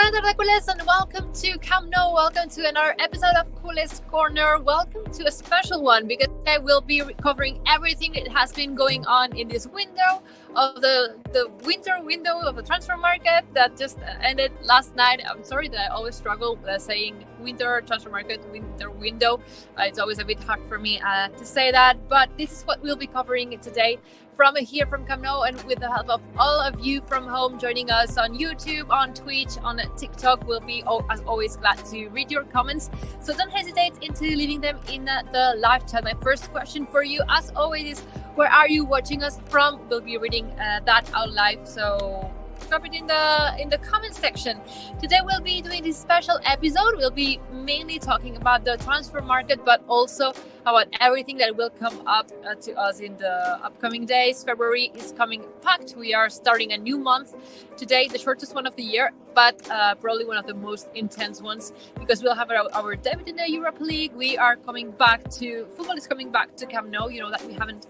Culers, and welcome to Camp Nou. Welcome to another episode of Culers Corner. Welcome to a special one because I will be covering everything that has been going on in this window of the winter window of the transfer market that just ended last night. I'm sorry that I always struggle saying winter transfer market, winter window. It's always a bit hard for me to say that, but this is what we'll be covering today from here from Camp Nou, and with the help of all of you from home joining us on YouTube, on Twitch, on TikTok. We'll be as always glad to read your comments, so don't hesitate into leaving them in the live chat. My first question for you as always is, where are you watching us from? We'll be reading that out live, so drop it in the comment section. Today we'll be doing this special episode. We'll be mainly talking about the transfer market, but also about everything that will come up to us in the upcoming days. February is coming packed. We are starting a new month today, the shortest one of the year, but probably one of the most intense ones, because we'll have our debut in the Europa League. We are coming back to football is coming back to Camp Nou. You know that we haven't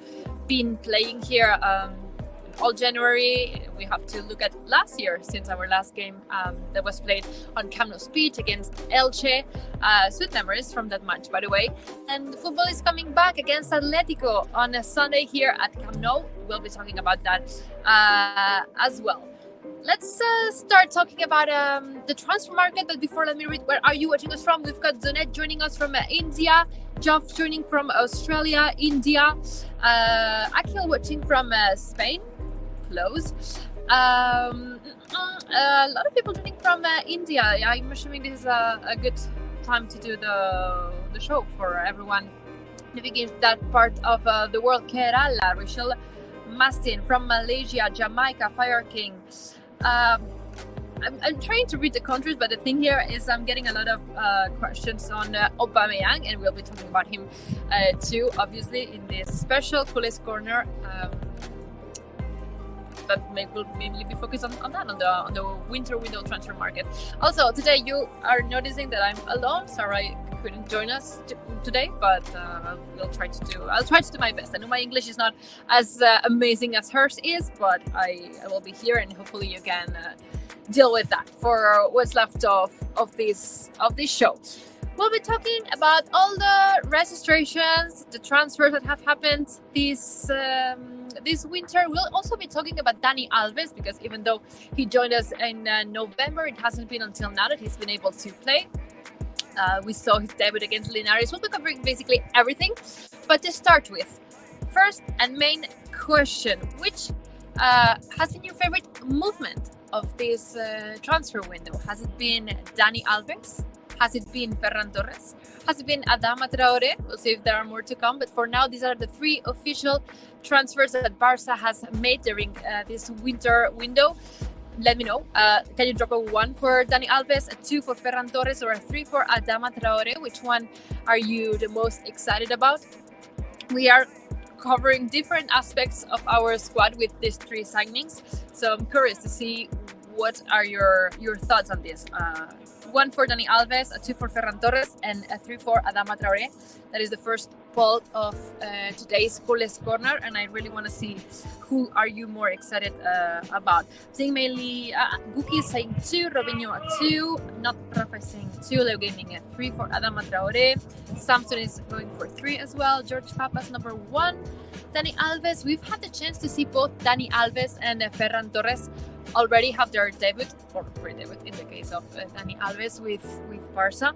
been playing here all January. We have to look at last year, since our last game that was played on Camp Nou pitch against Elche. Sweet memories from that match, by the way. And football is coming back against Atletico on a Sunday here at Camp Nou. We'll be talking about that as well. Let's start talking about the transfer market. But before, let me read where are you watching us from. We've got Zonet joining us from India, Joff joining from Australia, India, Akhil watching from Spain. Close. A lot of people joining from India. I'm assuming this is a good time to do the show for everyone living in that part of the world. Kerala, Rachel Mastin from Malaysia, Jamaica, Fire King. I'm trying to read the countries, but the thing here is I'm getting a lot of questions on Aubameyang, and we'll be talking about him too, obviously, in this special Culers Corner. But we'll mainly be focused on that, on the winter window transfer market. Also, today you are noticing that I'm alone. Sorry, I couldn't join us today, but I'll try to do my best. I know my English is not as amazing as hers is, but I will be here, and hopefully you can deal with that for what's left of this show. We'll be talking about all the registrations, the transfers that have happened this winter. We'll also be talking about Dani Alves, because even though he joined us in November, it hasn't been until now that he's been able to play. We saw his debut against Linares. We'll be covering basically everything. But to start with, first and main question, which has been your favorite movement of this transfer window? Has it been Dani Alves? Has it been Ferran Torres? Has it been Adama Traor? We'll see if there are more to come. But for now, these are the three official transfers that Barça has made during this winter window. Let me know. Can you drop a 1 for Dani Alves, a 2 for Ferran Torres, or a 3 for Adama Traor? Which one are you the most excited about? We are covering different aspects of our squad with these three signings. So I'm curious to see what are your thoughts on this. 1 for Dani Alves, a 2 for Ferran Torres, and a 3 for Adama Traor. That is the first poll of today's Culers Corner, and I really want to see who are you more excited about. Seeing mainly Guki is saying 2, Robinho a 2, not Rafa is saying 2, Leo Gaming a 3 for Adama Traor. Samson is going for 3 as well. George Papa's number 1. Dani Alves, we've had the chance to see both Dani Alves and Ferran Torres already have their debut, or pre-debut in the case of Dani Alves with Barça.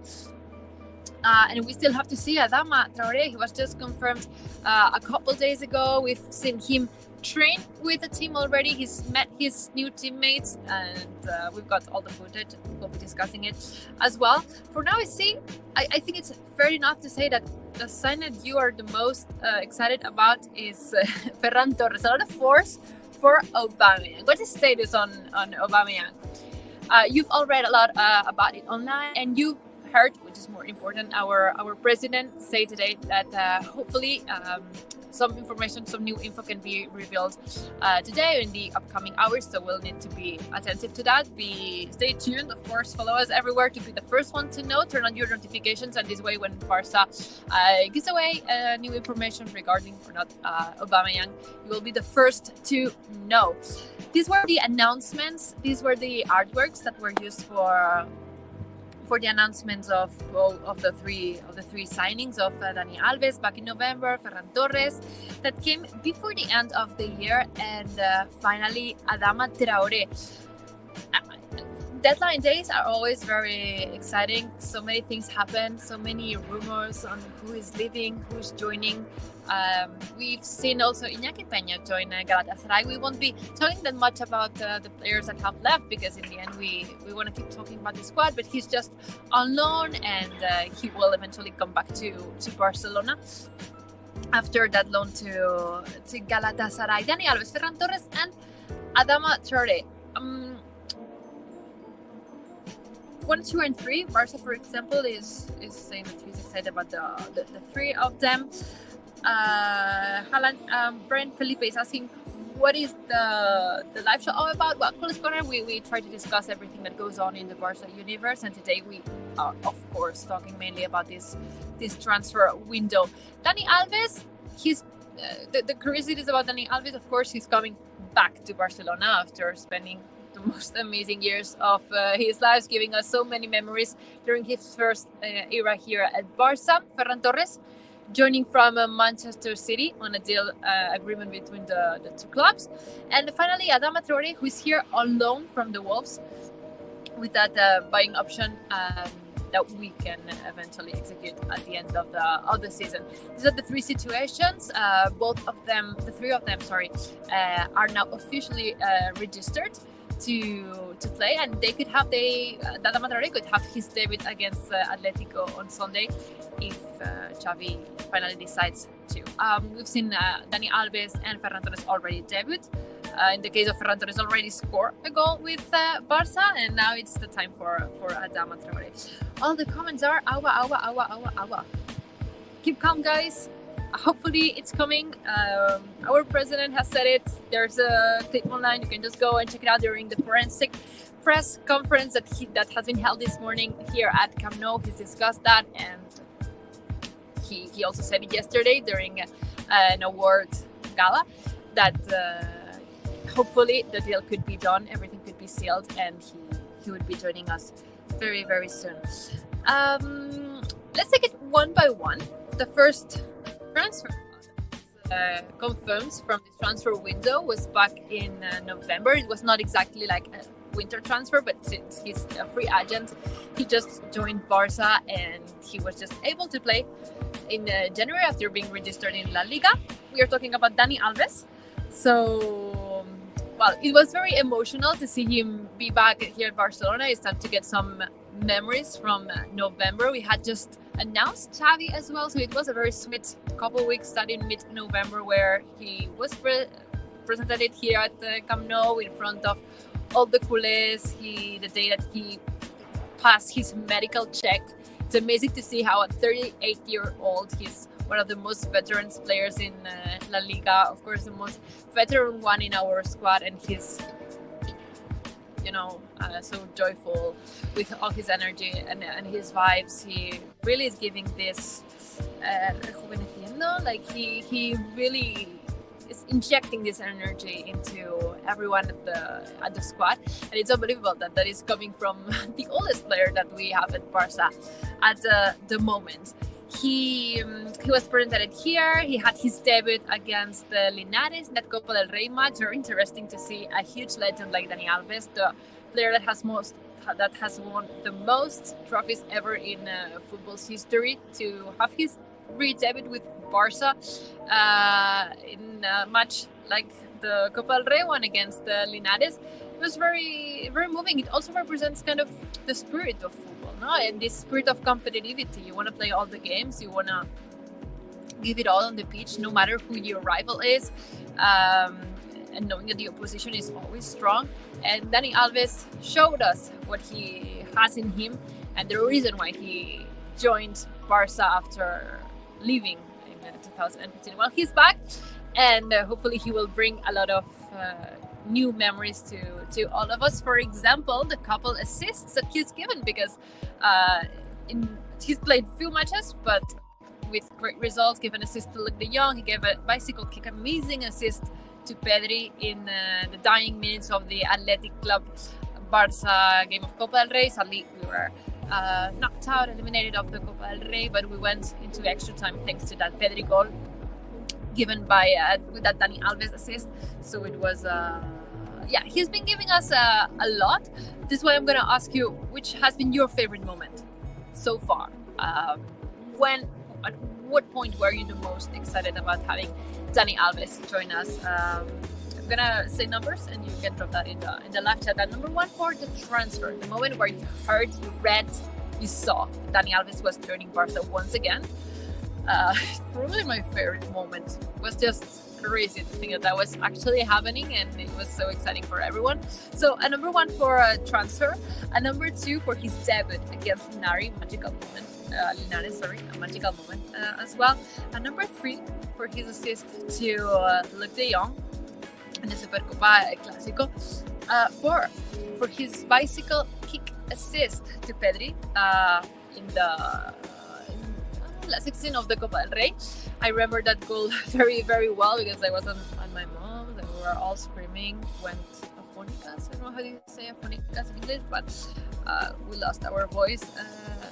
And we still have to see Adama Traor. He was just confirmed a couple days ago. We've seen him train with the team already. He's met his new teammates, and we've got all the footage. We'll be discussing it as well. For now, I think it's fair enough to say that the sign that you are the most excited about is Ferran Torres. A lot of force for Aubameyang. What's his status on Aubameyang? You've all read a lot about it online, and you've heard, which is more important, our president say today that hopefully some information, some new info can be revealed today in the upcoming hours, so we'll need to be attentive to that. Stay tuned, of course, follow us everywhere to be the first one to know. Turn on your notifications, and this way when Barça gives away new information regarding or not Aubameyang, you will be the first to know. These were the announcements, these were the artworks that were used for the announcements of the three signings of Dani Alves back in November, Ferran Torres that came before the end of the year, and finally Adama Traor. Deadline days are always very exciting. So many things happen, so many rumors on who is leaving, who's joining. We've seen also Iñaki Peña join Galatasaray. We won't be talking that much about the players that have left, because in the end we want to keep talking about the squad, but he's just on loan, and he will eventually come back to Barcelona after that loan to Galatasaray. Dani Alves, Ferran Torres and Adama Traor. 1, 2, and 3. Barça, for example, is saying that he's excited about the three of them. Brent Felipe is asking, what is the live show all about? Well, Culers Corner, we try to discuss everything that goes on in the Barça universe, and today we are, of course, talking mainly about this transfer window. Dani Alves, he's the curiosities about Dani Alves, of course, he's coming back to Barcelona after spending the most amazing years of his life, giving us so many memories during his first era here at Barça. Ferran Torres joining from Manchester City on a deal agreement between the two clubs. And finally, Adama Traor, who is here on loan from the Wolves with that buying option that we can eventually execute at the end of the season. These are the three situations. The three of them, are now officially registered to play, and they could have Adama Traor could have his debut against Atletico on Sunday if Xavi finally decides to. We've seen Dani Alves and Ferran Torres already debut. In the case of Ferran Torres, already scored a goal with Barça, and now it's the time for Adama Traor. All the comments are awa. Keep calm, guys. Hopefully it's coming. Our president has said it. There's a clip online. You can just go and check it out during the forensic press conference that has been held this morning here at Camp Nou. He's discussed that, and he also said it yesterday during an award gala that hopefully the deal could be done, everything could be sealed, and he would be joining us very, very soon. Let's take it one by one. The first transfer confirmed from the transfer window was back in November. It was not exactly like a winter transfer, but since he's a free agent, he just joined Barça, and he was just able to play in January after being registered in La Liga. We are talking about Dani Alves. So, well, it was very emotional to see him be back here at Barcelona. It's time to get some memories from November. We had just announced Xavi as well, so it was a very sweet couple weeks starting mid-November where he was presented here at the Camp Nou in front of all the Culers. The day that he passed his medical check, it's amazing to see how at 38-year-old he's one of the most veteran players in La Liga, of course the most veteran one in our squad, and he's so joyful with all his energy and his vibes. He really is giving this rejuveneciendo, like he really is injecting this energy into everyone at the squad, and it's unbelievable that is coming from the oldest player that we have at Barça at the moment. He was presented here. He had his debut against the Linares in that Copa del Rey match. Very interesting to see a huge legend like Dani Alves, the player that has won the most trophies ever in football's history, to have his re-debut with Barça in a match like the Copa del Rey one against the Linares. It was very, very moving. It also represents kind of the spirit of football, no? And this spirit of competitivity. You want to play all the games. You want to give it all on the pitch, no matter who your rival is. And knowing that the opposition is always strong. And Dani Alves showed us what he has in him and the reason why he joined Barça after leaving in in 2015. Well, he's back, and hopefully he will bring a lot of new memories to all of us. For example, the couple assists that he's given, because he's played few matches, but with great results. Gave an assist to Luke de Jong. He gave a bicycle kick, amazing assist to Pedri in the dying minutes of the Athletic Club Barça game of Copa del Rey. Sadly, we were knocked out, eliminated of the Copa del Rey, but we went into extra time thanks to that Pedri goal given by with that Dani Alves assist. So it was he's been giving us a lot. This is why I'm gonna ask you, which has been your favorite moment so far? At what point were you the most excited about having Dani Alves join us? I'm gonna say numbers and you can drop that in the live chat. And number one, for the transfer, the moment where you heard, you read, you saw Dani Alves was joining Barca once again. Probably my favorite moment. It was just crazy to think that was actually happening, and it was so exciting for everyone. So a number one for a transfer, a number two for his debut against Linares, a magical moment as well. And number three for his assist to Luke de Jong in the Supercopa Clásico. Four for his bicycle kick assist to Pedri in the last 16 of the Copa del Rey. I remember that goal very, very well because I was on my mom. They were all screaming, went afónicas. I don't know how you say afónicas in English, but we lost our voice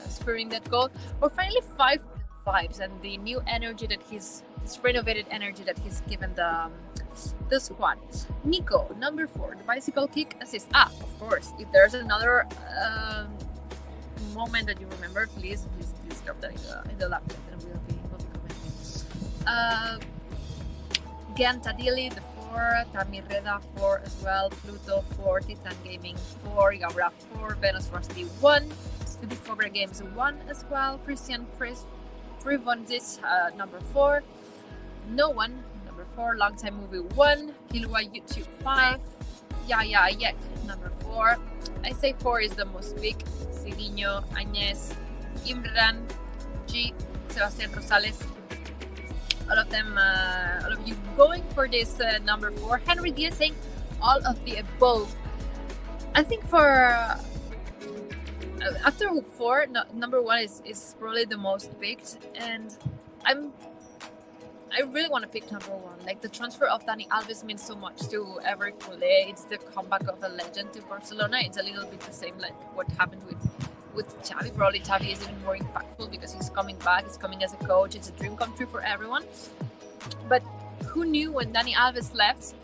screaming that goal. Or finally, 5 vibes and the new energy that this renovated energy that he's given the squad. Nico, number 4, the bicycle kick assist. Of course, if there's another moment that you remember, please drop that in the laptop and we'll be commenting. Gantadili, the 4, Tamirreda 4 as well, Pluto 4, Titan Gaming 4, Gabra 4, Venus Frosty 1, Stupid Cobra Games 1 as well, Christian Privonzis number 4, No One number 4, Long Time Movie 1, Kilua YouTube 5, Yek number 4. I say 4 is the most big. Ciguinho, Añez, Imran, G, Sebastian Rosales, all of them, all of you going for this number 4. Henry Diaz saying all of the above. I think for after 4, number 1 is probably the most picked, and I really want to pick number 1. Like, the transfer of Dani Alves means so much to every culé. It's the comeback of a legend to Barcelona. It's a little bit the same like what happened with Xavi. Probably Xavi is even more impactful because he's coming back. He's coming as a coach. It's a dream come true for everyone. But who knew when Dani Alves left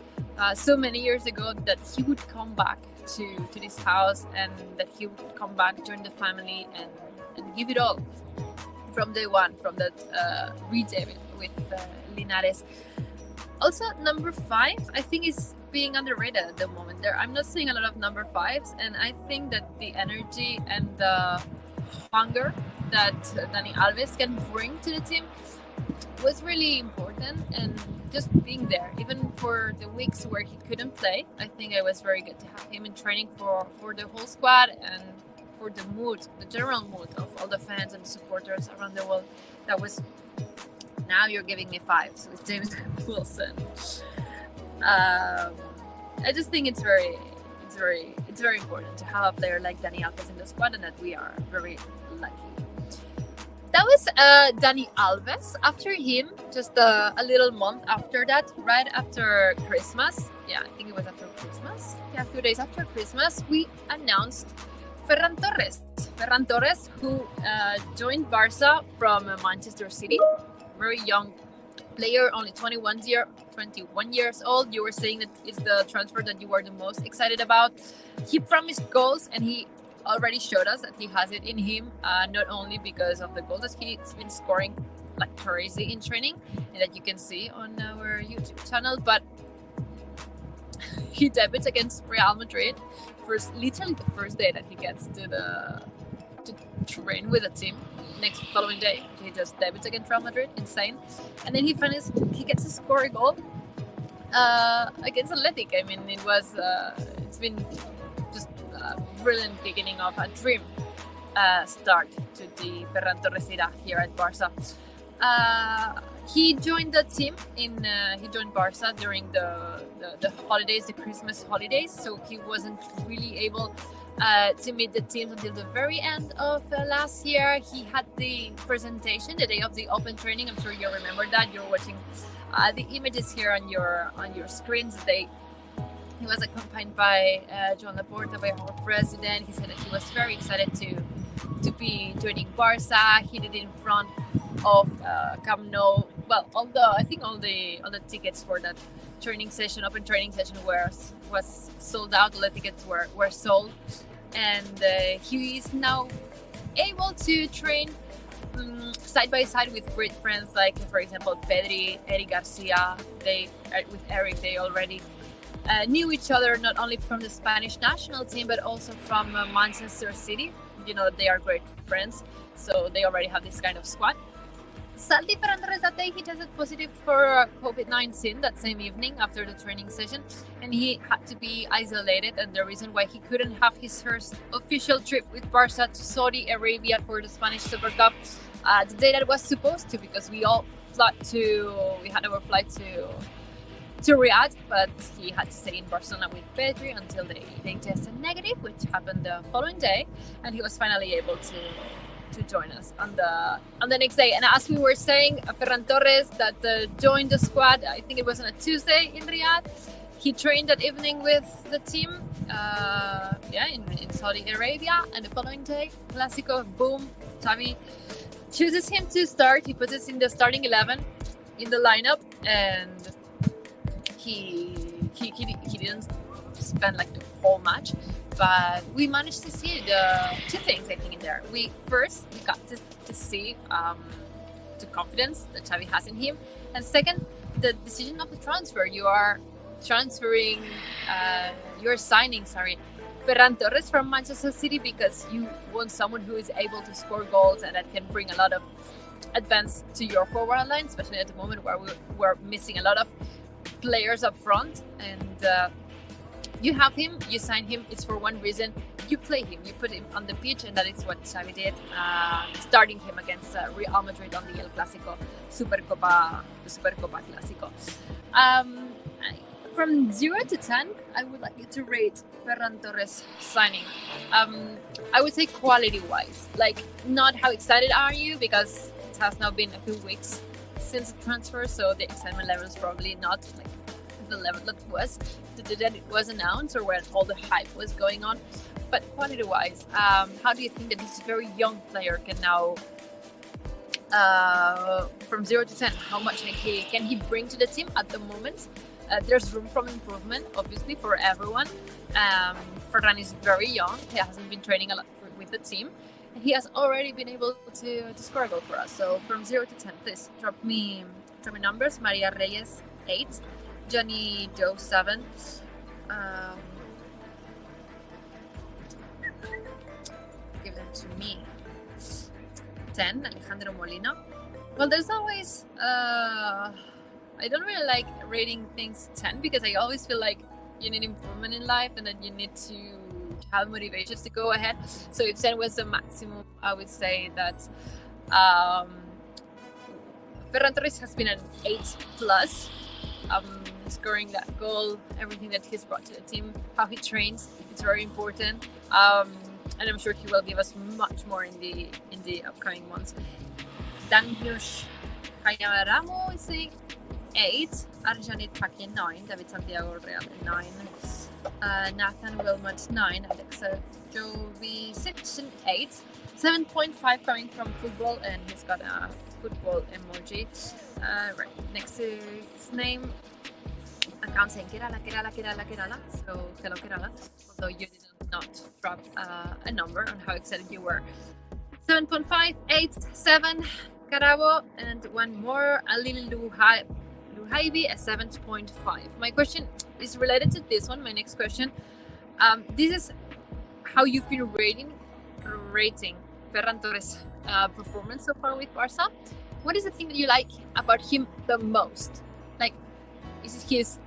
so many years ago that he would come back to this house, and that he would come back, join the family, and give it all from day one, from that redebut with Linares. Also, number 5, I think, is being underrated at the moment. I'm not seeing a lot of number 5s, and I think that the energy and the hunger that Dani Alves can bring to the team was really important, and just being there, even for the weeks where he couldn't play, I think it was very good to have him in training for the whole squad, and for the mood, the general mood of all the fans and supporters around the world. That was, now you're giving me 5s with James Wilson. I just think it's very important to have a player like Dani Alves in the squad, and that we are very lucky. That was Dani Alves. After him, just a little month after that, right after Christmas, I think it was after Christmas, a few days after Christmas, we announced Ferran Torres. Ferran Torres, who joined Barça from Manchester City, very young player, only 21 years old. You were saying that it's the transfer that you were the most excited about. He promised goals, and he already showed us that he has it in him, not only because of the goals that he's been scoring like crazy in training, and that you can see on our YouTube channel, but he debuts against Real Madrid, literally the first day that he gets to train with the team. Next following day, he just debuts against Real Madrid, insane. And then he gets to score a goal against Atletico. I mean, it's been just a brilliant beginning of a dream start to the Ferran Torres era here at Barça. he joined the team he joined Barça during the holidays, the Christmas holidays. So he wasn't really able to meet the teams until the very end of last year. He had the presentation the day of the open training. I'm sure you remember that. You're watching the images here on your screens. He was accompanied by Joan Laporta, by our president. He said that he was very excited to be joining Barça. He did it in front of Camp Nou. Well, although I think all the tickets for that open training session was sold out. All the tickets were sold, and he is now able to train side by side with great friends like, for example, Pedri, Eric Garcia. With Eric, they already knew each other not only from the Spanish national team but also from Manchester City. You know, they are great friends, so they already have this kind of squad. Sadly, Ferran Torres that day, he tested positive for COVID-19 that same evening after the training session, and he had to be isolated. And the reason why he couldn't have his first official trip with Barça to Saudi Arabia for the Spanish Super Cup the day that it was supposed to, because we had our flight to Riyadh, but he had to stay in Barcelona with Pedri until they tested negative, which happened the following day, and he was finally able to join us on the next day. And as we were saying, Ferran Torres that joined the squad, I think it was on a Tuesday in Riyadh. He trained that evening with the team in Saudi Arabia, and the following day, Clásico, boom, Xavi chooses him to start. He puts us in the starting 11 in the lineup, and he didn't spend like the whole match, but we managed to see the two things I think in there. We got to see the confidence that Xavi has in him, and second, the decision of the transfer. You are signing Ferran Torres from Manchester City because you want someone who is able to score goals and that can bring a lot of advance to your forward line, especially at the moment where we're missing a lot of players up front. And you have him, you sign him, it's for one reason: you play him, you put him on the pitch, and that is what Xavi did, starting him against Real Madrid on the El Clásico, Supercopa Clásico. From 0 to 10, I would like you to rate Ferran Torres signing. I would say quality-wise, like not how excited are you, because it has now been a few weeks since the transfer, so the excitement level is probably not like the level that it was announced or when all the hype was going on. But quality-wise, how do you think that this very young player can now, from 0 to 10, how much can he bring to the team at the moment? There's room for improvement, obviously, for everyone. Ferran is very young. He hasn't been training a lot with the team. He has already been able to score a goal for us. So from 0 to 10, please drop me numbers. Maria Reyes, 8. Johnny Joe, 7. Give them to me. 10. Alejandro Molina. Well, there's always... I don't really like rating things 10 because I always feel like you need improvement in life and that you need to have motivations to go ahead. So if 10 was the maximum, I would say that Ferran Torres has been an 8+. Scoring that goal, everything that he's brought to the team, how he trains, it's very important. And I'm sure he will give us much more in the upcoming months. Daniush Hayamaramo is saying 8, Arjanit Paki 9, David Santiago Real 9, Nathan Wilmot 9, Alexa Jovi 6 and 8, 7.5 coming from football, and he's got a football emoji. Right next to his name, account saying Kerala, so hello Kerala, although you did not drop a number on how excited you were. 7.5, 8, 7, Carabo, and one more, Alil Luhaibi, a 7.5. My question is related to this one. My next question. This is how you've been rating Ferran Torres' performance so far with Barça. What is the thing that you like about him the most? Like, is it his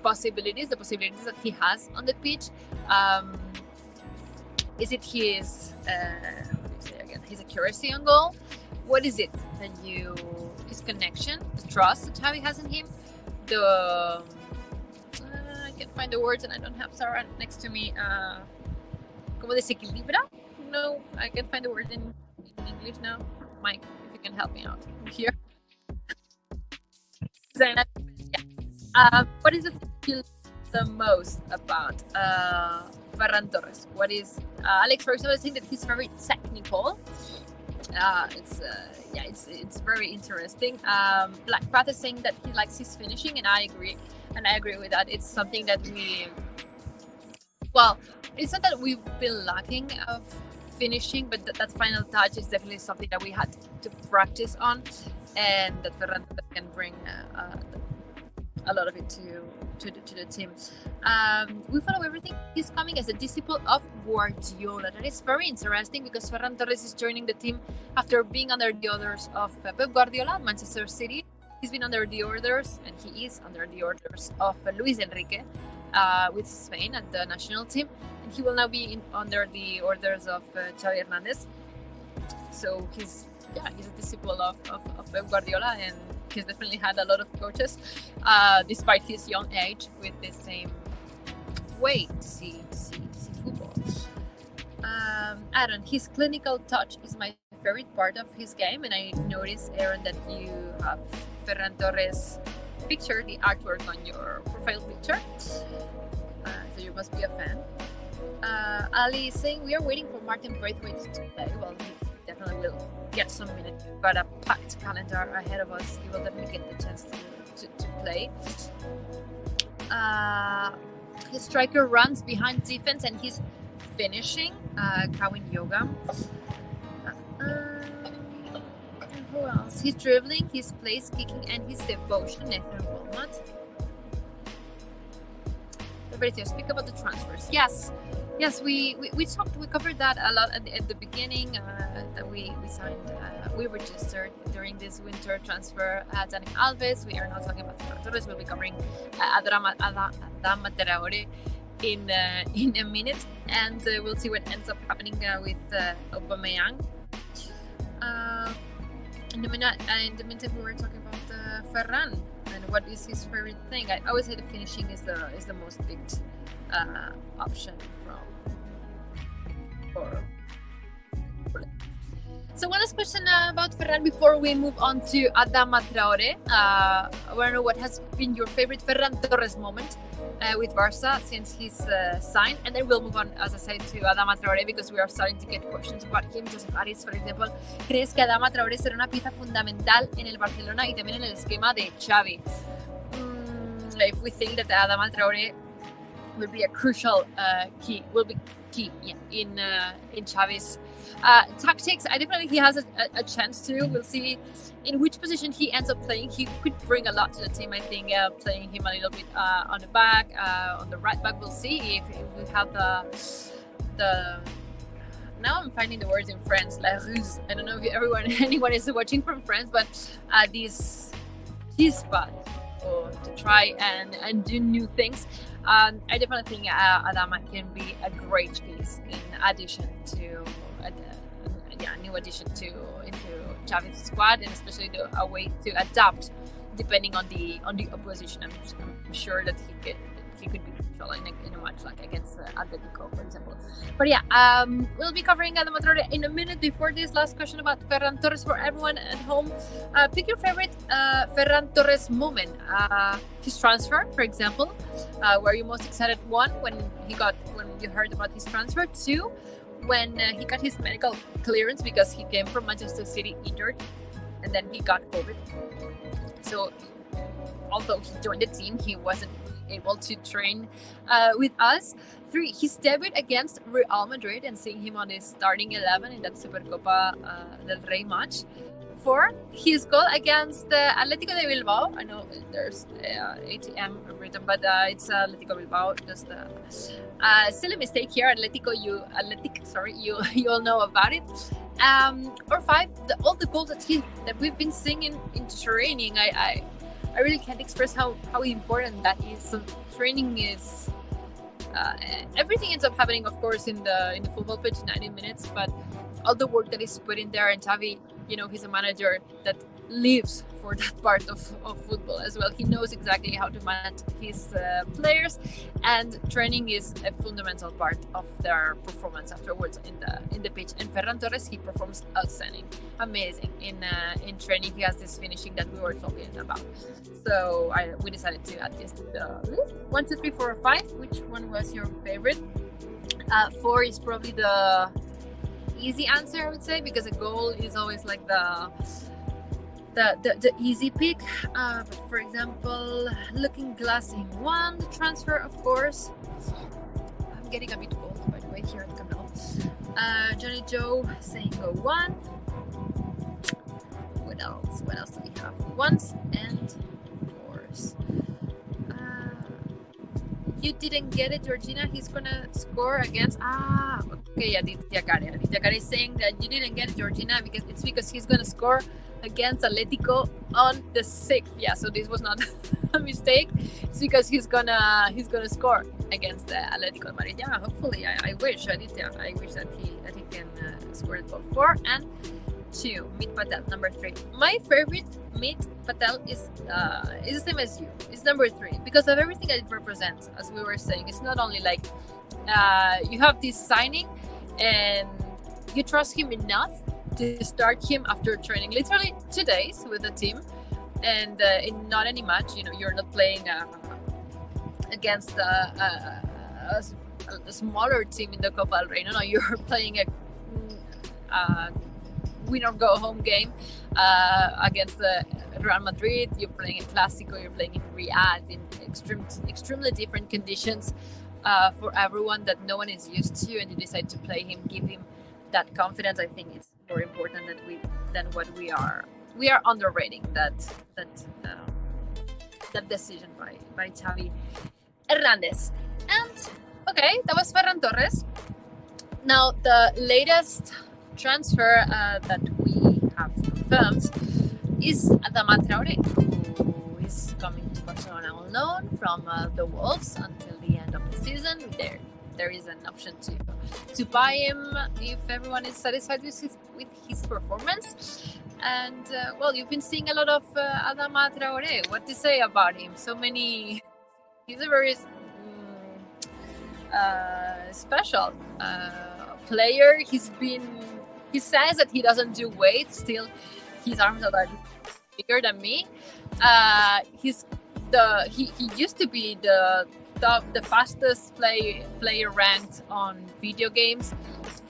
possibilities, the possibilities that he has on the pitch? Is it his his accuracy on goal? what is it that his connection, the trust that Xavi has in him, the I can't find the words and I don't have Sarah next to me. Como desequilibra? No, I can't find the word in English now. Mike, if you can help me out here. What is it you love the most about Ferran Torres? What is Alex, for example, saying that he's very technical. It's very interesting. Black Path is saying that he likes his finishing, and I agree with that. It's something that it's not that we've been lacking of finishing, but that final touch is definitely something that we had to practice on, and that Ferran can bring a lot of it to the team. We follow everything. He's coming as a disciple of Guardiola. That is very interesting because Ferran Torres is joining the team after being under the orders of Pep Guardiola at Manchester City. He's been under the orders, and he is under the orders of Luis Enrique with Spain at the national team. And he will now be under the orders of Xavi Hernandez. So he's a disciple of Pep Guardiola, and he's definitely had a lot of coaches, despite his young age, with the same way to see football. Aaron, his clinical touch is my favorite part of his game, and I noticed, Aaron, that you have Ferran Torres picture, the artwork on your profile picture, so you must be a fan. Ali is saying we are waiting for Martin Braithwaite to play. Well, he definitely will get some minutes. We've got a packed calendar ahead of us. He will definitely get the chance to play. His striker runs behind defense and he's finishing. Kawin Yoga. Who else? He's dribbling, his place kicking, and his devotion. Nathan Wilmot. Speak about the transfers. Yes, we covered that a lot at the beginning. That we signed, we registered during this winter transfer Dani Alves. We are now talking about Ferran Torres. We'll be covering Adama Traor in a minute, and we'll see what ends up happening with Aubameyang. In the meantime, we were talking about Ferran. And what is his favorite thing? I always say the finishing is the most picked option So one last question about Ferran before we move on to Adama Traor. I want to know what has been your favorite Ferran Torres moment with Barça since he's signed, and then we'll move on, as I said, to Adama Traor because we are starting to get questions about him. Joseph Aris, for example, ¿crees que Adama Traor será una pieza fundamental en el Barcelona y también en el esquema de Xavi? If we think that Adama Traor will be a crucial key in Xavi's tactics, I definitely think he has a chance to. We'll see in which position he ends up playing. He could bring a lot to the team. I think playing him a little bit on the back, on the right back. We'll see if we have the. Now I'm finding the words in French, la ruse. I don't know if anyone is watching from France, but this spot to try and do new things. I definitely think Adama can be a great piece in addition to a new addition into Xavi's squad, and especially a way to adapt depending on the opposition. I'm sure that he could be crucial in a match like against Atletico, for example. But yeah, we'll be covering Adama Traor in a minute. Before this, last question about Ferran Torres for everyone at home. Pick your favorite Ferran Torres moment. His transfer, for example. Were you most excited? One, when you heard about his transfer. Two, when he got his medical clearance because he came from Manchester City injured, and then he got COVID. So although he joined the team, he wasn't able to train with us. 3, his debut against Real Madrid and seeing him on his starting 11 in that Supercopa del Rey match. 4, his goal against Atletico de Bilbao. I know there's ATM written, but it's Atletico Bilbao. Just silly mistake here. You all know about it. Or 5, all the goals that we've been seeing in training. I really can't express how important that is. So training is everything ends up happening, of course, in the football pitch, 90 minutes, but all the work that is put in there, and Xavi he's a manager that lives for that part of football as well. He knows exactly how to manage his players, and training is a fundamental part of their performance afterwards in the pitch. And Ferran Torres, he performs outstanding, amazing in training. He has this finishing that we were talking about. So we decided to add this to the list. 1, 2, 3, 4, 5. Which one was your favorite? 4 is probably the easy answer, I would say, because a goal is always like the easy pick. But for example, looking glass in 1, the transfer, of course. I'm getting a bit old, by the way, here at Canal. Johnny Joe saying go 1. What else? What else do we have? 1s and 4s. You didn't get it, Georgina. He's gonna score against. Okay, Aditya Kare is saying that you didn't get it, Georgina, because he's gonna score against Atletico on the 6th. Yeah, so this was not a mistake. It's because he's gonna score against Atletico Madrid. Yeah, hopefully. I wish, Aditya. I wish that he can score it. 4 and 2. Meet Patel, number 3. My favorite Meet Patel is the same as you. It's number 3 because of everything that it represents. As we were saying, it's not only like you have this signing and you trust him enough to start him after training literally 2 days with the team, and in not any match, you're not playing against a smaller team in the Copa del Rey. No, you're playing a win or go home game against the Real Madrid. You're playing in Clásico, you're playing in Riyadh, in extremely different conditions for everyone that no one is used to, and you decide to play him, give him that confidence. I think it's more important than what we are underrating that decision by Xavi Hernandez. And okay, that was Ferran Torres. Now the latest transfer that we have confirmed is Adama Traor, who is coming to Barcelona on loan from the Wolves until the end of the season. There is an option to buy him if everyone is satisfied with his performance. And well, you've been seeing a lot of Adama Traor. What to say about him? He's a very special player. He says that he doesn't do weight. Still, his arms are bigger than me. He used to be the fastest player ranked on video games.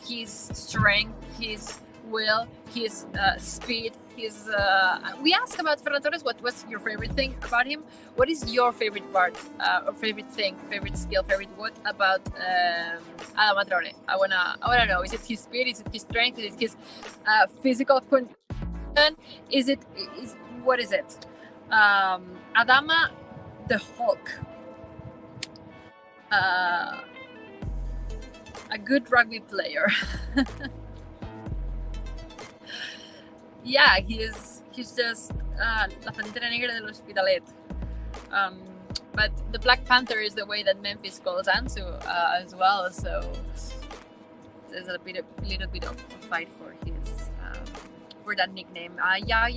His strength, his will, his speed, we asked about Ferran Torres. What was your favorite thing about him? What is your favorite part, or favorite thing, favorite skill, favorite what about Adama Traor? I wanna know. Is it his speed? Is it his strength? Is it his physical condition? What is it? Adama, the Hulk. A good rugby player. Yeah, he's just la pantera negra del Hospitalet. But the Black Panther is the way that Memphis calls Ansu as well. So there's a little bit of a fight for that nickname. Yeah,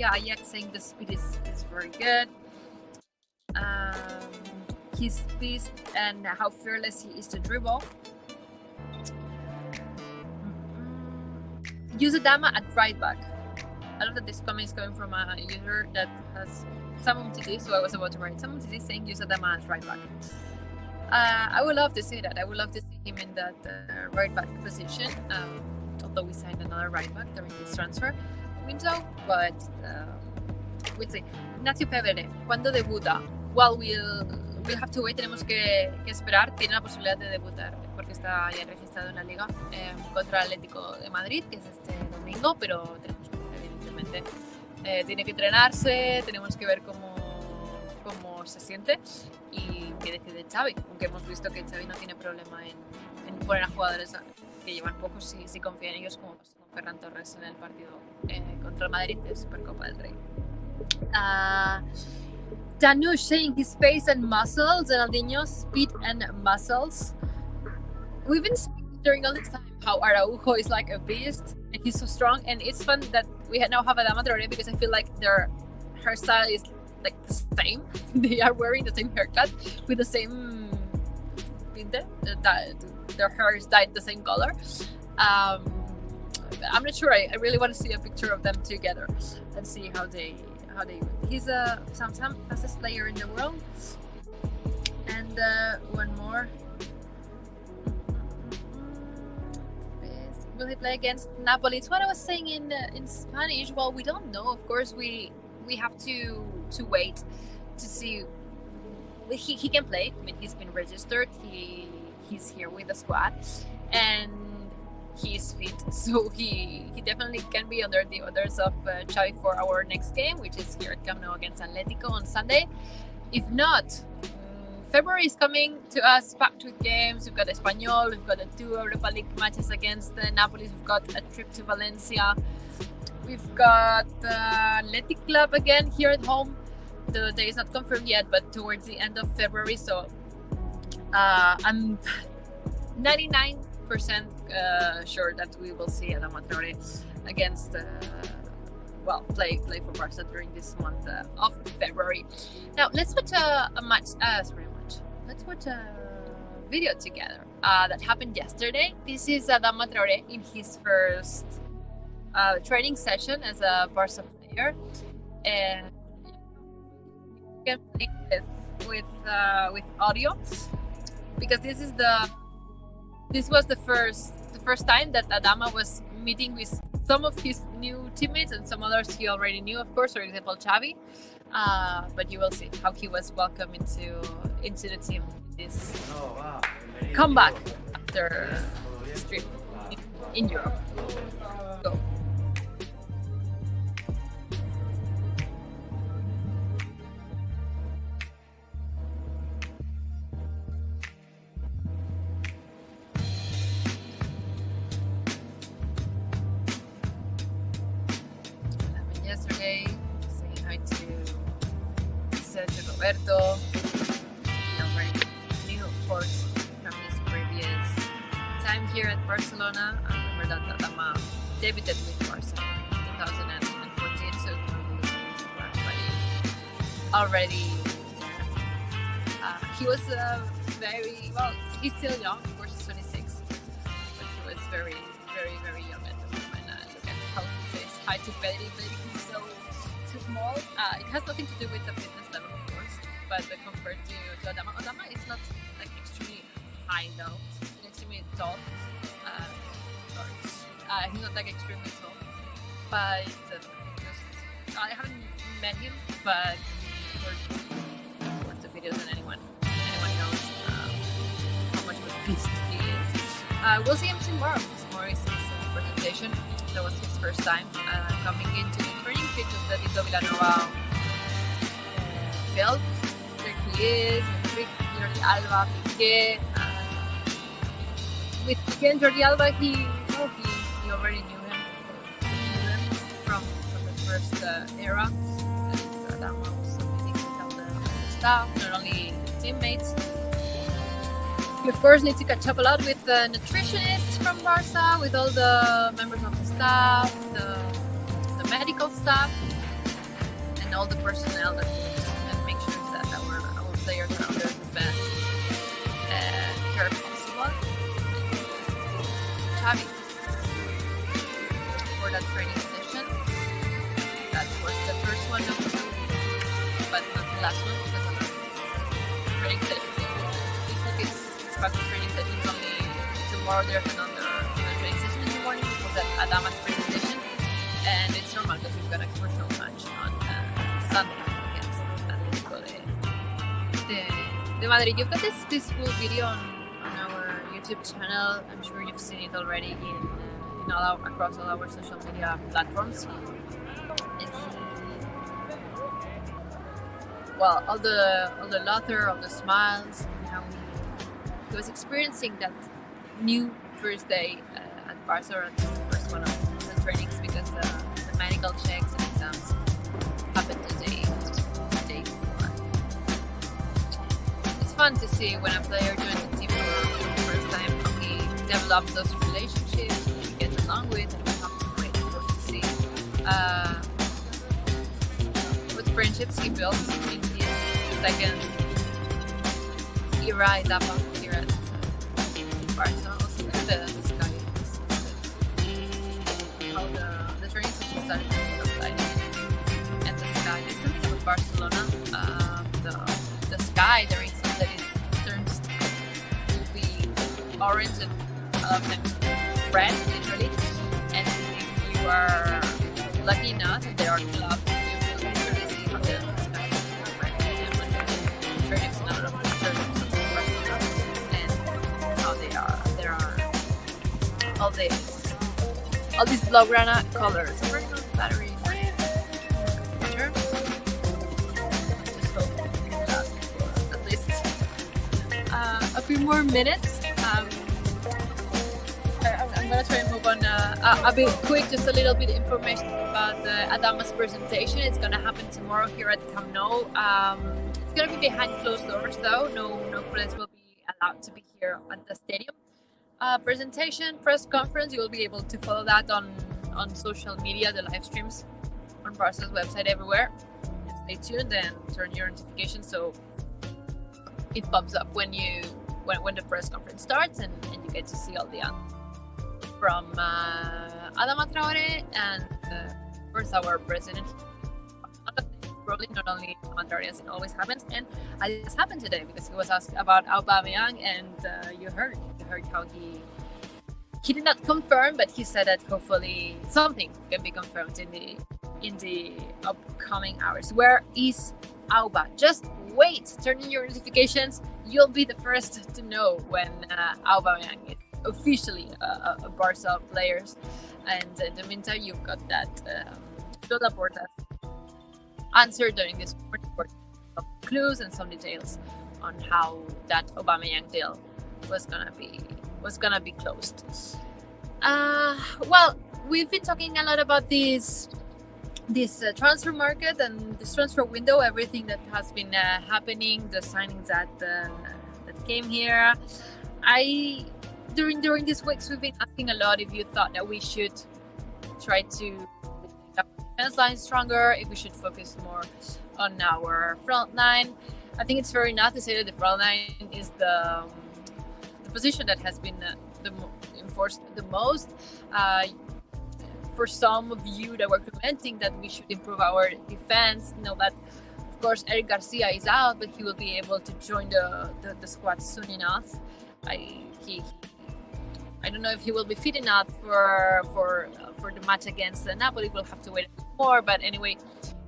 saying the speed is very good. His speed and how fearless he is to dribble. Use Adama at right back. I love that this comment is coming from a user that has some MTD, so I was about to write some MTD saying use Adama as right back. I would love to see that. I would love to see him in that right back position, although we signed another right back during this transfer window, but we'll see. Ignacio Febre, ¿cuándo debuta? Well, we'll have to wait. Tenemos que esperar. Tiene la posibilidad de debutar porque está ya registrado en la liga contra el Atlético de Madrid, que es este domingo, pero tenemos que, evidentemente, tiene que entrenarse, tenemos que ver cómo se siente y qué decide Xavi, aunque hemos visto que Xavi no tiene problema en poner a jugadores que llevan poco si confía en ellos, como pasó con Ferran Torres en el partido contra el Madrid de Supercopa del Rey. Danush saying his pace and muscles, Ronaldinho's speed and muscles. We've been speaking during all this time how Araujo is like a beast and he's so strong, and it's fun that now have Adama Traor because I feel like their hairstyle is like the same. They are wearing the same haircut with the same tinte. Their hair is dyed the same color. I'm not sure. I really want to see a picture of them together and see how they. He's Samsung fastest player in the world. And one more. Will he play against Napoli? It's what I was saying in Spanish. Well, we don't know. Of course, we have to wait to see. He can play. I mean, he's been registered. He's here with the squad, and he's fit, so he definitely can be under the orders of Xavi for our next game, which is here at Camp Nou against Atletico on Sunday. If not, February is coming to us packed with games. We've got Espanyol, we've got the 2 Europa League matches against Napoli, we've got a trip to Valencia, we've got Athletic Club again here at home. The day is not confirmed yet, but towards the end of February, so I'm 99% sure that we will see Adama Traor against play for Barça during this month of February. Now let's watch let's watch a video together that happened yesterday. This is Adama Traor in his first training session as a Barça player, and you can play with audio because this was the first time that Adama was meeting with some of his new teammates and some others he already knew, of course, for example Xavi. But you will see how he was welcomed into the team. This comeback after this trip in Europe. Go. Yesterday, saying hi to Roberto. He already knew, of course, from his previous time here at Barcelona. I remember that Adama debuted with Barca in 2014, so already he was he's still young, of course, he's 26, but he was very, very, very young at the moment. Look at how he says hi to Pedri. He's so small. It has nothing to do with the fitness level, of course, but compared to Adama is not like extremely high though. He's extremely tall. He's not like extremely tall, but I haven't met him, but for the videos and anyone knows how much of a beast he is. We'll see him tomorrow. Tomorrow is his presentation. That was his first time coming into the training pitch of the Tito Villanova field. There he is, with Jordi Alba, Piqué. With Piqué and Jordi Alba, he already knew him from the first era. Adama was meeting with all the staff, not only teammates. You of course need to catch up a lot with the nutritionists from Barça, with all the members of the staff, the medical staff, and all the personnel that make sure that our players are under the best care possible. Xavi for that training session. That was the first one of two, but not the last one because of the training session. Practice training sessions only tomorrow. There's another training session in the morning for that Adama's training session, and it's normal because we've got a crucial match on Sunday against Atletico de Madrid. You've got this full video on our YouTube channel. I'm sure you've seen it already across all our social media platforms. And all the laughter, all the smiles, and how he was experiencing that new first day at Barca, or at least the first one of the trainings, because the medical checks and exams happened the day before. It's fun to see when a player joins the team for the first time, how he develops those relationships, who he gets along with, and we have to wait to see with friendships he built in his second era etapa here at Barcelona. Also, look at the sky. How the training session started to look like, and the sky. There's something about Barcelona. The sky during sunset it turns to be orange and a lot of times red, literally. And if you are lucky enough, and there are clubs, you will literally see how the sky is red. I'm sure you've seen a lot of pictures of Barcelona and how there are all these blaugrana colors. I'm working on the battery for picture. Just hope it will last for at least a few more minutes. I'm gonna try and move on a bit quick, just a little bit of information about Adama's presentation. It's gonna happen tomorrow here at Camp Nou. It's gonna be behind closed doors though. No players will be allowed to be here at the stadium. Presentation, press conference, you will be able to follow that on social media, the live streams on Barca's website everywhere. Just stay tuned and turn your notifications so it pops up when the press conference starts and you get to see all the from Adama Traor and of course our president. Probably not only Adama Traor, as it always happens, and this happened today because he was asked about Aubameyang, and you heard how he did not confirm, but he said that hopefully something can be confirmed in the upcoming hours. Where is Auba? Just wait, turn in your notifications. You'll be the first to know when Aubameyang is officially a Barca player. And in the meantime, you've got that Laporta answer during this report, some clues and some details on how that Aubameyang deal was gonna be closed. Well, we've been talking a lot about this transfer market and this transfer window, everything that has been happening, the signings that came here. During these weeks, we've been asking a lot if you thought that we should try to make our defense line stronger, if we should focus more on our front line. I think it's fair enough to say that the front line is the position that has been enforced the most. For some of you that were commenting that we should improve our defense, know that of course Eric Garcia is out, but he will be able to join the squad soon enough. I don't know if he will be fit enough for the match against Napoli. We'll have to wait a bit more, but anyway,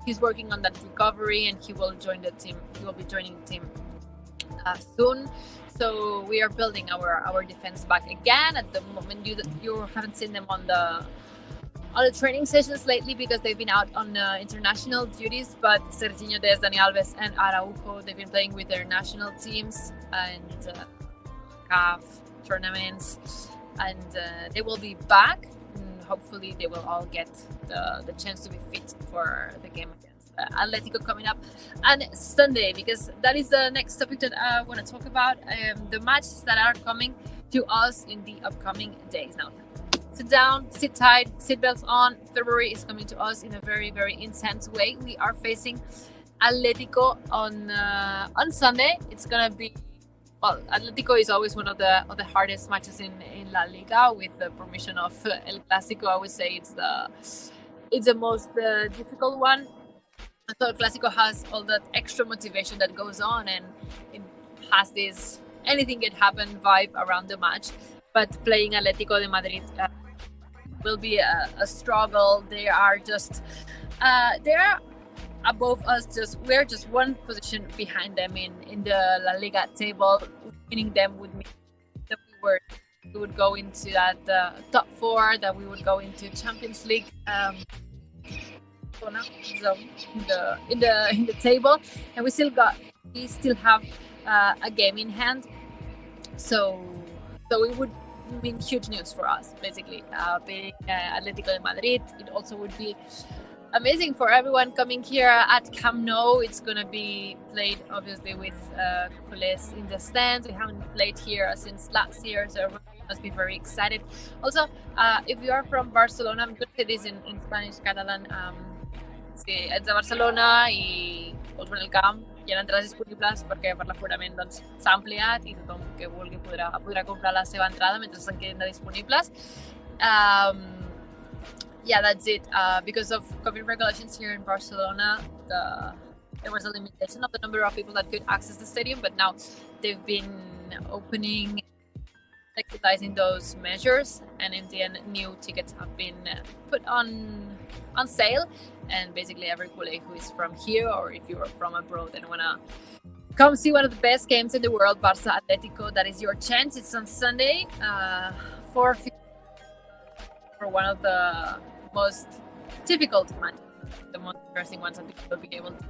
he's working on that recovery and he will join the team. He will be joining the team soon. So we are building our defense back again. At the moment, you haven't seen them on the training sessions lately because they've been out on international duties. But Serginho Dest, Dani Alves, and Araujo, they've been playing with their national teams and CAF tournaments, and they will be back. And hopefully, they will all get the chance to be fit for the game against Atletico coming up on Sunday, because that is the next topic that I want to talk about. The matches that are coming to us in the upcoming days. Now, sit down, sit tight, seatbelts on. February is coming to us in a very, very intense way. We are facing Atletico on Sunday. It's gonna be, well, Atletico is always one of the hardest matches in La Liga. With the permission of El Clásico, I would say it's the most difficult one. So El Clásico has all that extra motivation that goes on, and it has this anything can happen vibe around the match. But playing Atletico de Madrid will be a struggle. They are above us. We're just one position behind them in the La Liga table. Winning them would mean that we would go into that top four, that we would go into Champions League zone in the table, and we still have a game in hand. So it would mean huge news for us, basically. Being Atletico de Madrid, it also would be amazing for everyone coming here at Camp Nou. It's gonna be played obviously with Culers in the stands. We haven't played here since last year, so must be very excited. Also, if you are from Barcelona, I'm going to say this in Spanish, Catalan. Si ets de Barcelona i vols venir al camp, hi ha entrades disponibles perquè per l'aforament doncs, s'ha ampliat i tothom que vulgui podrà comprar la seva entrada mentre se'n quedin de disponibles. Yeah, that's it. Because of COVID regulations here in Barcelona, there was a limitation of the number of people that could access the stadium, but now they've been opening, flexibilizing those measures, and in the end, new tickets have been put on sale. And basically, every culé who is from here, or if you're from abroad and wanna come see one of the best games in the world, Barça Atletico, that is your chance. It's on Sunday for one of the most difficult matches, the most interesting ones that people will be able to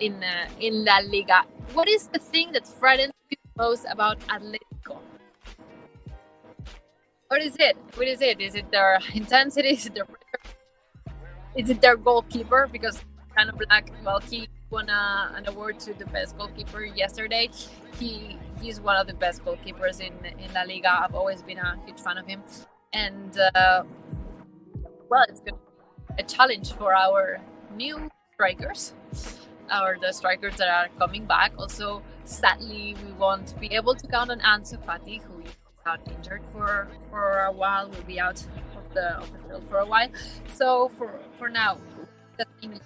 in La Liga. What is the thing that frightens you most about Atletico? What is it? Is it their intensity? Is it their pressure? Is it their goalkeeper? Because kind of Black, well, he won an award to the best goalkeeper yesterday. He's one of the best goalkeepers in La Liga. I've always been a huge fan of him. And well, it's going to be a challenge for our new strikers, or the strikers that are coming back. Also, sadly, we won't be able to count on Ansu Fati, who is out injured for a while. Will be out of the field for a while. So for now, the thing you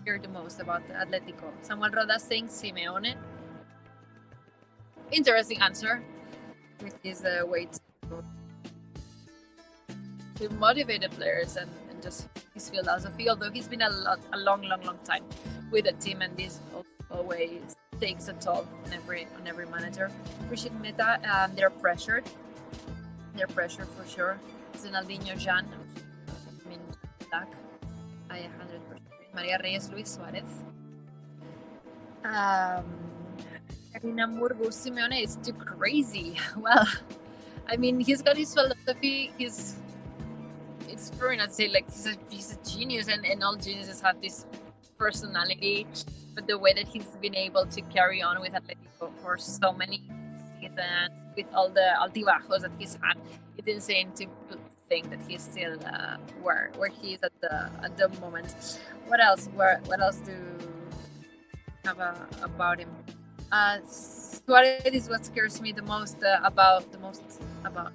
hear the most about the Atletico. Samuel Rodas saying Simeone. Interesting answer with his way to motivate the players and just his philosophy, although he's been a long time with the team, and this always takes a toll on every manager. Rashid Meta, they're pressured for sure. Ronaldinho, Jan, I mean, Black, I 100%. Maria Reyes, Luis Suarez. Karina Murgu, Simeone is too crazy. Well, I mean, he's got his philosophy. It's very not to say like he's a genius, and all geniuses have this personality, but the way that he's been able to carry on with Atletico for so many seasons, with all the altibajos that he's had, it's insane to think that he's still where he is at the moment. What else do you have about him? Suarez is what scares me the most about Atletico.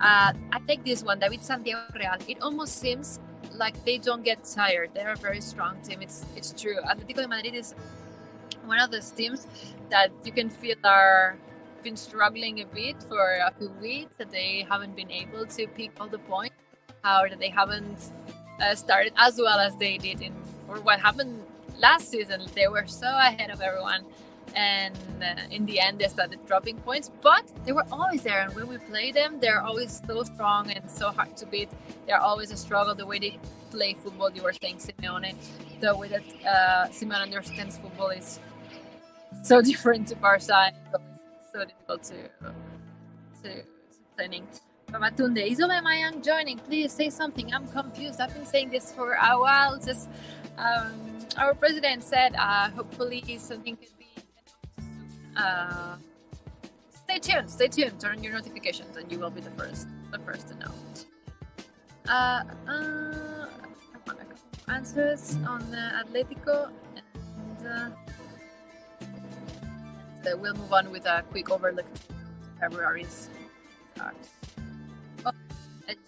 I take this one, David Santiago Real. It almost seems like they don't get tired. They're a very strong team. It's true. Atletico de Madrid is one of those teams that you can feel are been struggling a bit for a few weeks, that they haven't been able to pick all the points, or that they haven't started as well as they did or what happened last season. They were so ahead of everyone, and in the end they started dropping points, but they were always there, and when we play them, they're always so strong and so hard to beat. They're always a struggle. The way they play football, you were saying Simeone, the way that Simeone understands football is so different to Barça, and so difficult to planning. Babatunde, is Aubameyang joining? Please say something. I'm confused. I've been saying this for a while. Just our president said hopefully something can be stay tuned, turn on your notifications, and you will be the first to know. Answers on Atletico, and we'll move on with a quick overlook to February's start.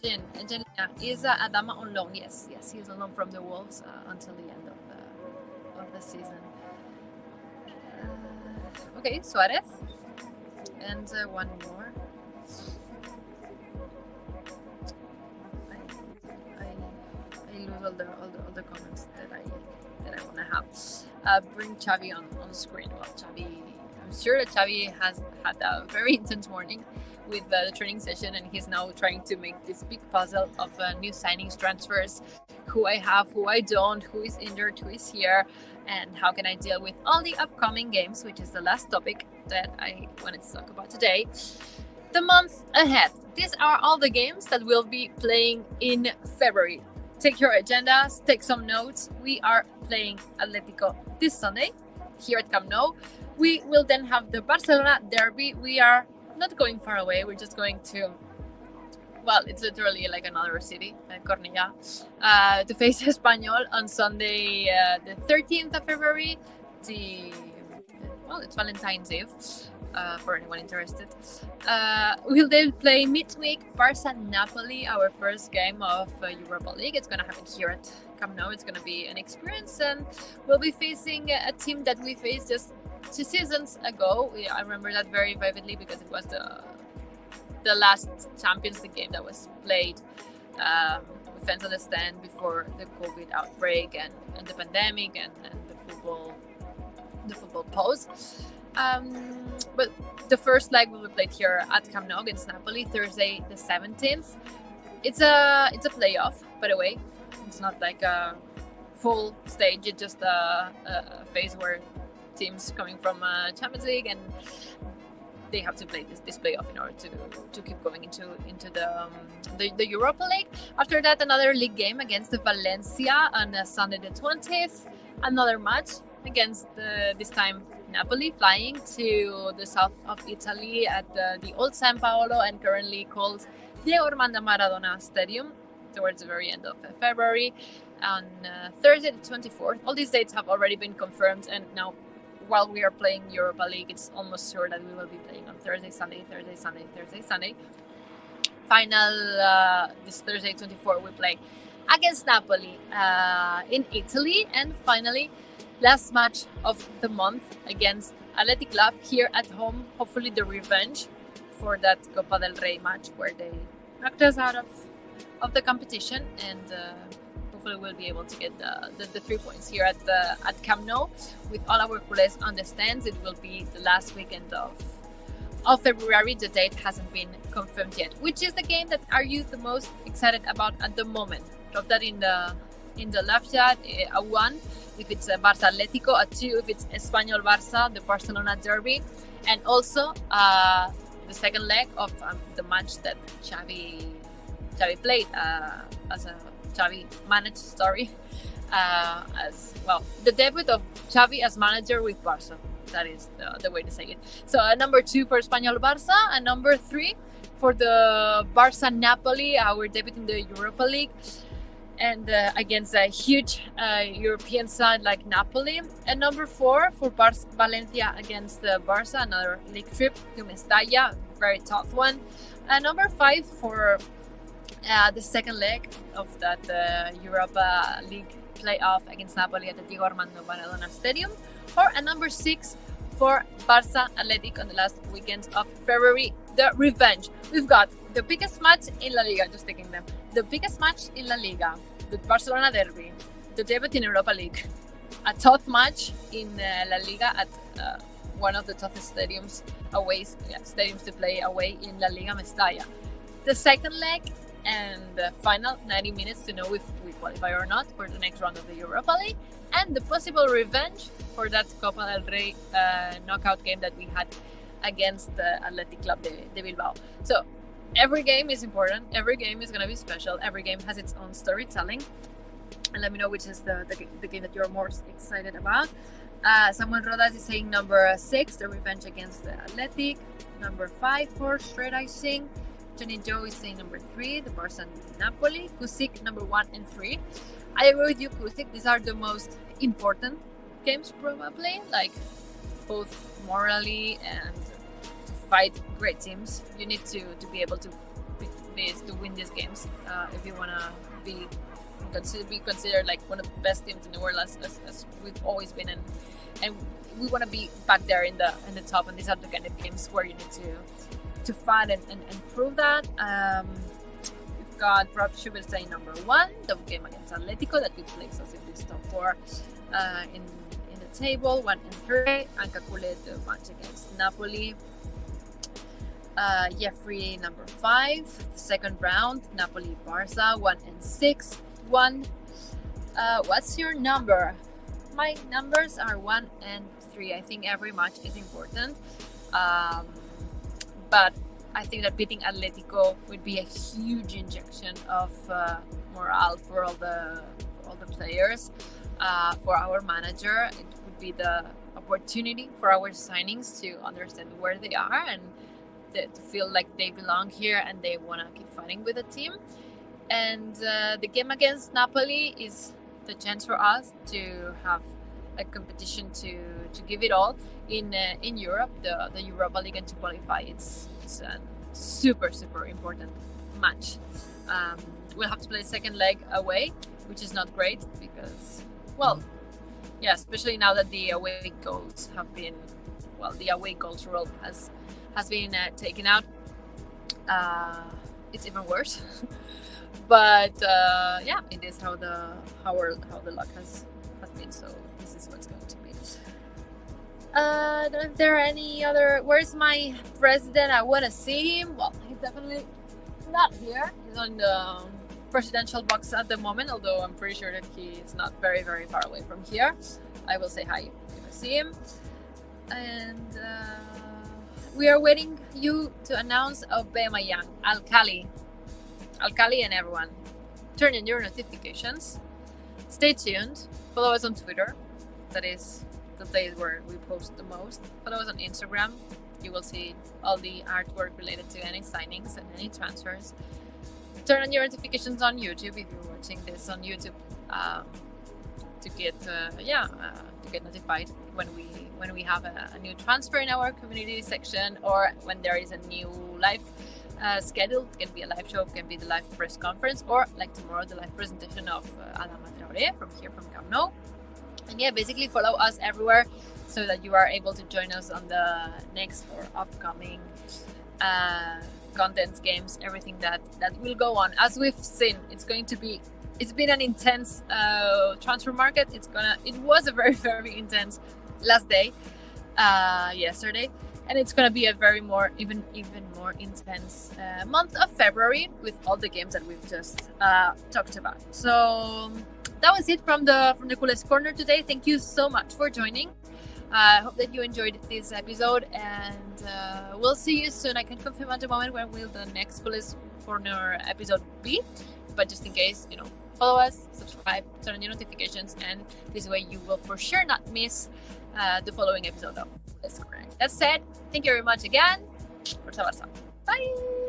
Angelina, is Adama on loan? Yes, he's on loan from the Wolves until the end of the season. Okay, Suarez, and one more. I lose all the comments that I want to have. Bring Xavi on screen. Well, Xavi, I'm sure that Xavi has had a very intense morning with the training session, and he's now trying to make this big puzzle of new signings, transfers, who I have, who I don't, who is injured, who is here, and how can I deal with all the upcoming games, which is the last topic that I wanted to talk about today. The month ahead. These are all the games that we'll be playing in February. Take your agendas, take some notes. We are playing Atletico this Sunday here at Camp Nou. We will then have the Barcelona derby. We are not going far away. We're just going to, well, it's literally like another city, Cornellà, to face Espanyol on Sunday, the 13th of February. Well, it's Valentine's Eve, for anyone interested. We'll then play midweek Barça-Napoli, our first game of Europa League. It's going to happen here at Camp Nou. It's going to be an experience, and we'll be facing a team that we faced just 2 seasons ago. I remember that very vividly because it was the last Champions League game that was played with fans on the stand before the COVID outbreak and the pandemic and the football pause. But the first leg will be played here at Camp Nou against Napoli, Thursday the 17th. It's a playoff, by the way. It's not like a full stage. It's just a phase where teams coming from Champions League and they have to play this playoff in order to keep going into the Europa League. After that, another league game against the Valencia on Sunday the 20th. Another match against this time Napoli, flying to the south of Italy at the old San Paolo and currently called Diego Armando Maradona Stadium towards the very end of February. On Thursday the 24th, all these dates have already been confirmed, and now while we are playing Europa League, it's almost sure that we will be playing on Thursday, Sunday. Final, this Thursday 24, we play against Napoli in Italy, and finally last match of the month against Athletic Club here at home. Hopefully the revenge for that Copa del Rey match where they knocked us out of the competition, and hopefully we'll be able to get the 3 points here at Camp Nou with all our culés on the stands. It will be the last weekend of February. The date hasn't been confirmed yet. Which is the game that are you the most excited about at the moment? Drop that in the live chat. A 1 if it's Barça Atletico, a 2 if it's Espanyol Barça, the Barcelona derby, and also the second leg of the match that Xavi played as a Xavi managed story, as well, the debut of Xavi as manager with Barça. That is the way to say it. So number 2 for Espanyol Barça, and number 3 for the Barça Napoli, our debut in the Europa League, and against a huge European side like Napoli. And number 4 for Valencia against Barça, another league trip to Mestalla, very tough one. And number 5 for the second leg of that Europa League playoff against Napoli at the Diego Armando Maradona Stadium. Or a number 6 for Barça Athletic on the last weekend of February, the revenge. We've got the biggest match in La Liga, just taking them. The biggest match in La Liga, the Barcelona derby, the debut in Europa League, a tough match in La Liga at one of the toughest stadiums to play away in La Liga Mestalla. The second leg and the final 90 minutes to know if we qualify or not for the next round of the Europa League, and the possible revenge for that Copa del Rey knockout game that we had against Athletic Club de Bilbao. So every game is important, every game is going to be special, every game has its own storytelling, and let me know which is the game that you're most excited about. Samuel Rodas is saying number 6, the revenge against the Athletic. Number 5 for Straight Icing. Johnny Joe is saying number 3, the Barça Napoli. Kusik number 1 and 3. I agree with you, Kusik. These are the most important games, probably, like both morally and to fight great teams. You need to be able to win these games if you want to be considered like one of the best teams in the world, as we've always been, and we want to be back there in the top. And these are the kind of games where you need to fight and prove that. We've got Rob Schubert saying number 1, the game against Atletico that could place us in this top 4 in the table. 1 and 3. Anka Kule, the match against Napoli. Jeffrey number 5, the second round, Napoli Barça. 1 and 6. 1. What's your number? My numbers are 1 and 3. I think every match is important. But I think that beating Atletico would be a huge injection of morale for all the players, for our manager. It would be the opportunity for our signings to understand where they are and to feel like they belong here and they want to keep fighting with the team. And the game against Napoli is the chance for us to have a competition to give it all in Europe, the Europa League, and to qualify. It's a super important match. We'll have to play second leg away, which is not great because, well, yeah, especially now that the away goals have been, the away goals rule has been taken out. It's even worse. But yeah, it is how the luck has been. So this is what's going to be. Are there any other? Where's my president? I want to see him. Well, he's definitely not here. He's on the presidential box at the moment, although I'm pretty sure that he is not very far away from here. I will say hi if I see him. And we are waiting you to announce Aubameyang, Alcali, and everyone. Turn on your notifications. Stay tuned. Follow us on Twitter. That is the place where we post the most. Follow us on Instagram. You will see all the artwork related to any signings and any transfers. Turn on your notifications on YouTube if you're watching this on YouTube to get notified when we have a new transfer in our community section, or when there is a new live schedule. It can be a live show, it can be the live press conference, or like tomorrow, the live presentation of Adama Traor from Camp Nou. And yeah, basically follow us everywhere so that you are able to join us on the next or upcoming contents, games, everything that will go on. As we've seen, it's been an intense transfer market. It was a very intense last day, yesterday, and it's gonna be a even more intense month of February with all the games that we've just talked about. So that was it from the Culers Corner today. Thank you so much for joining. I hope that you enjoyed this episode, and we'll see you soon. I can't confirm at the moment when will the next Culers Corner episode be, but just in case, follow us, subscribe, turn on your notifications, and this way you will for sure not miss the following episode of Culers Corner. That said, thank you very much again. Forza Barça. Bye!